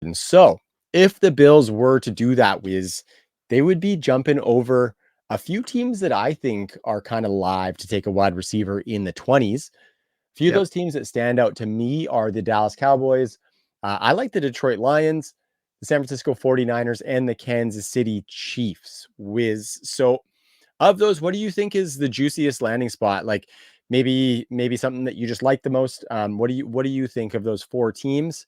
And so if the Bills were to do that, Wiz, they would be jumping over a few teams that I think are kind of live to take a wide receiver in the 20s. A few of Yep. those teams that stand out to me are the Dallas Cowboys. I like the Detroit Lions, the San Francisco 49ers, and the Kansas City Chiefs, Wiz. So of those, what do you think is the juiciest landing spot? Like maybe something that you just like the most. What do you think of those four teams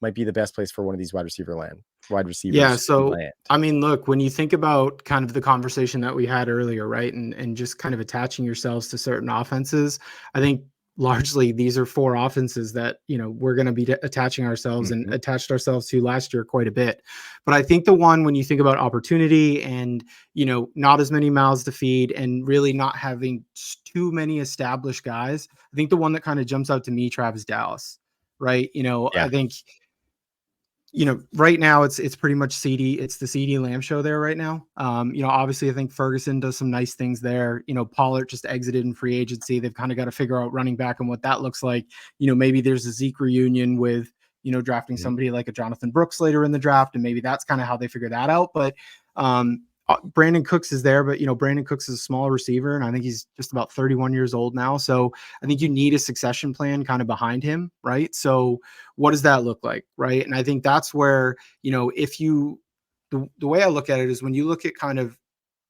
might be the best place for one of these wide Yeah. receivers to So, land? I mean, look, when you think about kind of the conversation that we had earlier, right, and just kind of attaching yourselves to certain offenses, I think largely these are four offenses that we're going to be attaching ourselves and Mhm. attached ourselves to last year quite a bit. But I think the one when you think about opportunity and not as many mouths to feed and really not having too many established guys, I think the one that kind of jumps out to me, Travis Dallas, right? I Yeah. think right now it's pretty much CD. It's the CD Lamb show there right now. Obviously I think Ferguson does some nice things there. Pollard just exited in free agency. They've kind of got to figure out running back and what that looks like. Maybe there's a Zeke reunion with, drafting Mhm. somebody like a Jonathan Brooks later in the draft, and maybe that's kind of how they figure that out. But Brandon Cooks is there, but Brandon Cooks is a small receiver, and I think he's just about 31 years old now. So I think you need a succession plan kind of behind him, right? So what does that look like, right? And I think that's where if you the way I look at it is when you look at kind of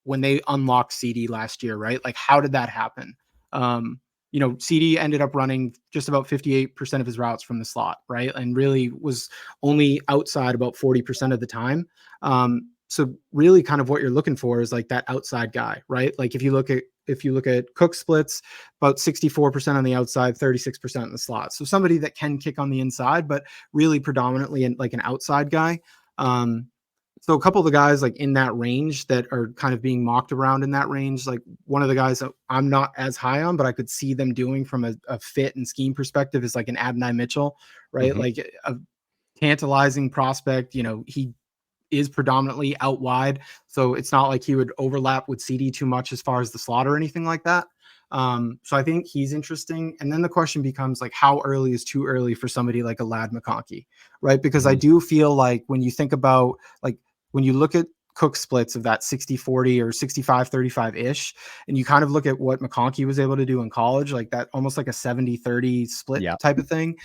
when they unlocked CD last year, right? Like how did that happen? CD ended up running just about 58% of his routes from the slot, right? And really was only outside about 40% of the time. So really kind of what you're looking for is like that outside guy, right? Like if you look at Cook splits, about 64% on the outside, 36% in the slot. So somebody that can kick on the inside, but really predominantly in like an outside guy. So a couple of the guys like in that range that are kind of being mocked around in that range, like one of the guys that I'm not as high on, but I could see them doing from a fit and scheme perspective is like an Adonai Mitchell, right? Mhm. Like a tantalizing prospect. He is predominantly out wide, so it's not like he would overlap with CD too much as far as the slot or anything like that. So I think he's interesting. And then the question becomes like, how early is too early for somebody like a Lad McConkey, right? Because I Mhm. do feel like when you think about like when you look at Cook splits of that 60-40 or 65-35 ish, and you kind of look at what McConkey was able to do in college, like that almost like a 70-30 split Yeah. type of thing,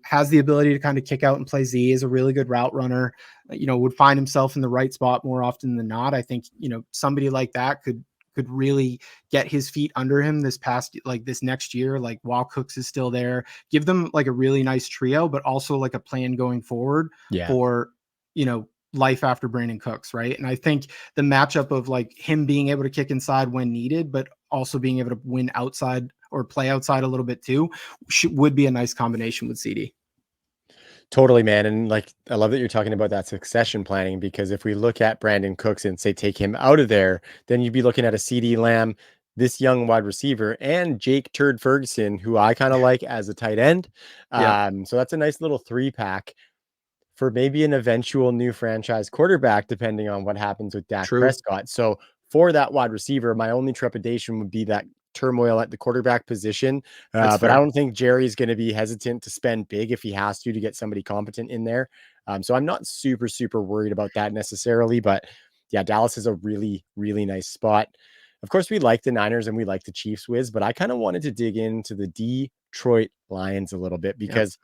has the ability to kind of kick out and play Z, is a really good route runner, would find himself in the right spot more often than not. I think, somebody like that could really get his feet under him this next year, like while Cooks is still there, give them like a really nice trio, but also like a plan going forward Yeah. for, life after Brandon Cooks. Right. And I think the matchup of like him being able to kick inside when needed, but also being able to win outside or play outside a little bit too, would be a nice combination with CD. Totally, man. And like, I love that you're talking about that succession planning because if we look at Brandon Cooks and say take him out of there, then you'd be looking at a CD Lamb, this young wide receiver, and Jake Turd Ferguson, who I kind of like as a tight end. Yep. So that's a nice little three pack for maybe an eventual new franchise quarterback, depending on what happens with Dak True. Prescott. So for that wide receiver, my only trepidation would be that turmoil at the quarterback position. That's But I fair. don't think Jerry's going to be hesitant to spend big if he has to get somebody competent in there. So I'm not super, super worried about that necessarily. But yeah, Dallas is a really, really nice spot. Of course, we like the Niners and we like the Chiefs, Wiz, but I kind of wanted to dig into the Detroit Lions a little bit Yep. because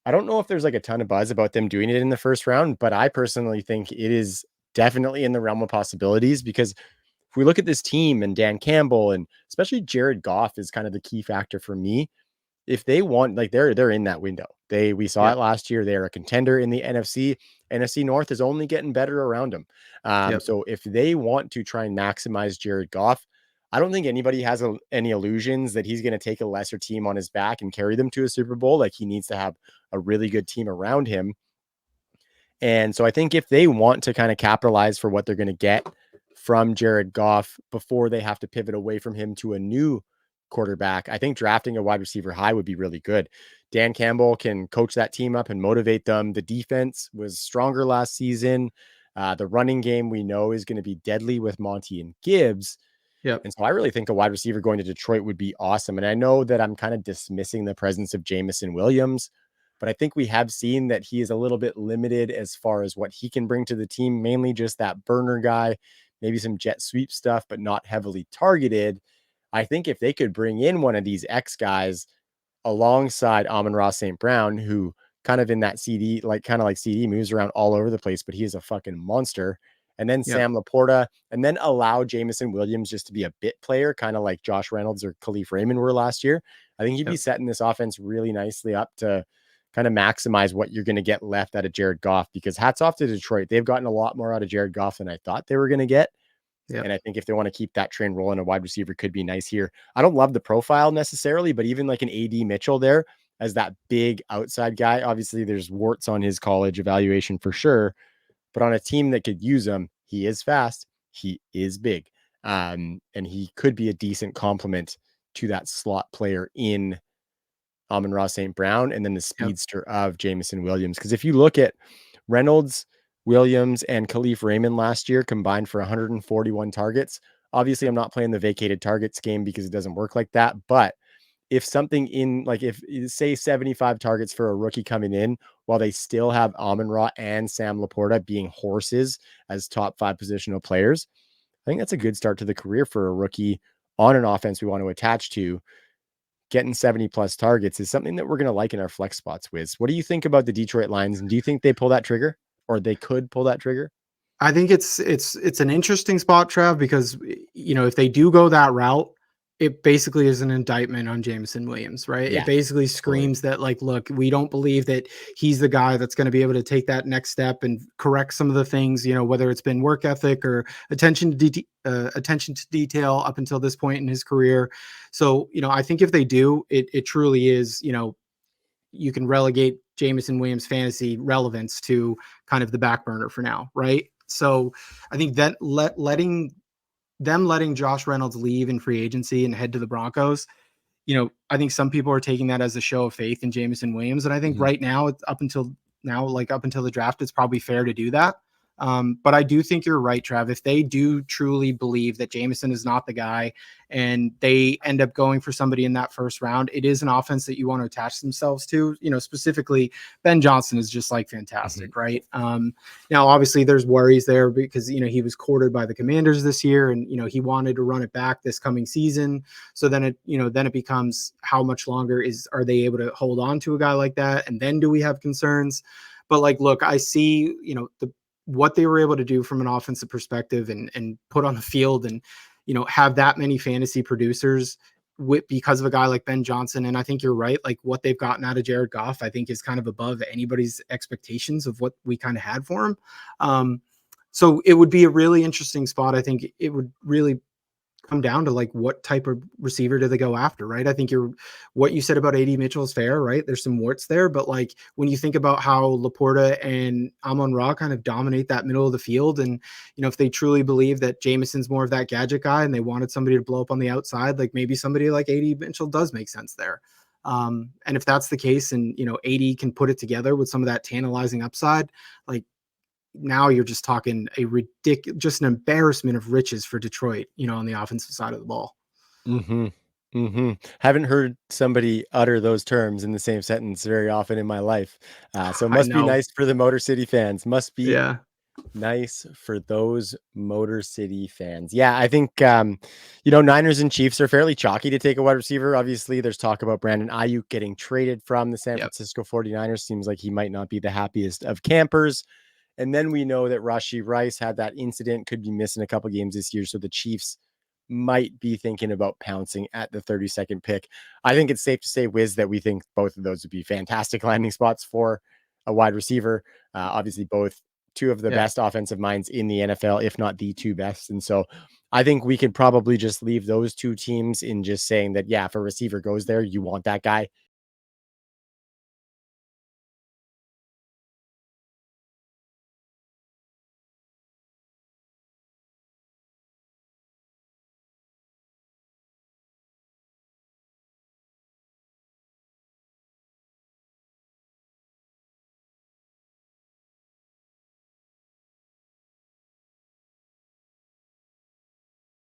I don't know if there's like a ton of buzz about them doing it in the first round, but I personally think it is definitely in the realm of possibilities because if we look at this team and Dan Campbell and especially Jared Goff is kind of the key factor for me. If they want, like they're in that window. We saw it Yep. last year. They're a contender in the NFC. NFC North is only getting better around them. Yep. So if they want to try and maximize Jared Goff, I don't think anybody has any illusions that he's going to take a lesser team on his back and carry them to a Super Bowl. Like he needs to have a really good team around him. And so I think if they want to kind of capitalize for what they're going to get from Jared Goff before they have to pivot away from him to a new quarterback, I think drafting a wide receiver high would be really good. Dan Campbell can coach that team up and motivate them. The defense was stronger last season. The running game we know is going to be deadly with Monty and Gibbs. Yep. And so I really think a wide receiver going to Detroit would be awesome. And I know that I'm kind of dismissing the presence of Jamison Williams, but I think we have seen that he is a little bit limited as far as what he can bring to the team, mainly just that burner guy, maybe some jet sweep stuff, but not heavily targeted. I think if they could bring in one of these X guys alongside Amon-Ra St. Brown, who kind of in that CD, like kind of like CD moves around all over the place, but he is a fucking monster. And then Yep. Sam Laporta, and then allow Jamison Williams just to be a bit player, kind of like Josh Reynolds or Khalif Raymond were last year. I think he'd be Yep. setting this offense really nicely up to kind of maximize what you're going to get left out of Jared Goff, because hats off to Detroit. They've gotten a lot more out of Jared Goff than I thought they were going to get. Yep. And I think if they want to keep that train rolling, a wide receiver could be nice here. I don't love the profile necessarily, but even like an AD Mitchell there as that big outside guy, obviously there's warts on his college evaluation for sure, but on a team that could use him, he is fast, he is big, and he could be a decent complement to that slot player in Amon-Ra St. Brown, and then the Yep. speedster of Jamison Williams. Because if you look at Reynolds, Williams, and Khalif Raymond last year combined for 141 targets. Obviously, I'm not playing the vacated targets game because it doesn't work like that. But if something in, like, if say 75 targets for a rookie coming in, while they still have Amon-Ra and Sam Laporta being horses as top 5 positional players, I think that's a good start to the career for a rookie on an offense we want to attach to. Getting 70 plus targets is something that we're going to like in our flex spots, Wiz. What do you think about the Detroit Lions? And do you think they pull that trigger, or they could pull that trigger? I think it's an interesting spot, Trav, because if they do go that route, it basically is an indictment on Jameson Williams, right? It Yeah, basically totally. screams that, like, look, we don't believe that he's the guy that's going to be able to take that next step and correct some of the things, whether it's been work ethic or attention to detail up until this point in his career. So, I think if they do, it truly is, you can relegate Jameson Williams fantasy relevance to kind of the back burner for now, right? So I think that letting Josh Reynolds leave in free agency and head to the Broncos, I think some people are taking that as a show of faith in Jameson Williams. And I think Mhm. right now, up until now, like up until the draft, it's probably fair to do that. But I do think you're right, Trav. If they do truly believe that Jameson is not the guy and they end up going for somebody in that first round, it is an offense that you want to attach themselves to. Specifically, Ben Johnson is just like Mhm. fantastic, right? Now, obviously, there's worries there because, he was courted by the Commanders this year and, he wanted to run it back this coming season. So then it becomes how much longer are they able to hold on to a guy like that? And then do we have concerns? But like, look, I see, what they were able to do from an offensive perspective and put on the field and, have that many fantasy producers because of a guy like Ben Johnson. And I think you're right. Like what they've gotten out of Jared Goff, I think is kind of above anybody's expectations of what we kind of had for him. So it would be a really interesting spot. I think it would really come down to like what type of receiver do they go after, right? I think what you said about AD Mitchell is fair, right? There's some warts there, but like when you think about how Laporta and Amon-Ra kind of dominate that middle of the field, and if they truly believe that Jameson's more of that gadget guy and they wanted somebody to blow up on the outside, like maybe somebody like AD Mitchell does make sense there. And if that's the case, and AD can put it together with some of that tantalizing upside, like now you're just talking just an embarrassment of riches for Detroit, on the offensive side of the ball. Mhm. Mhm. Haven't heard somebody utter those terms in the same sentence very often in my life. So I must be know. nice for the Motor City fans. Must be Yeah. nice for those Motor City fans. Yeah, I think Niners and Chiefs are fairly chalky to take a wide receiver. Obviously, there's talk about Brandon Ayuk getting traded from the San Yep. Francisco 49ers. Seems like he might not be the happiest of campers. And then we know that Rashee Rice had that incident, could be missing a couple games this year. So the Chiefs might be thinking about pouncing at the 32nd pick. I think it's safe to say, Wiz, that we think both of those would be fantastic landing spots for a wide receiver. Obviously, both two of the Yeah. best offensive minds in the NFL, if not the two best. And so I think we could probably just leave those two teams in just saying that, yeah, if a receiver goes there, you want that guy.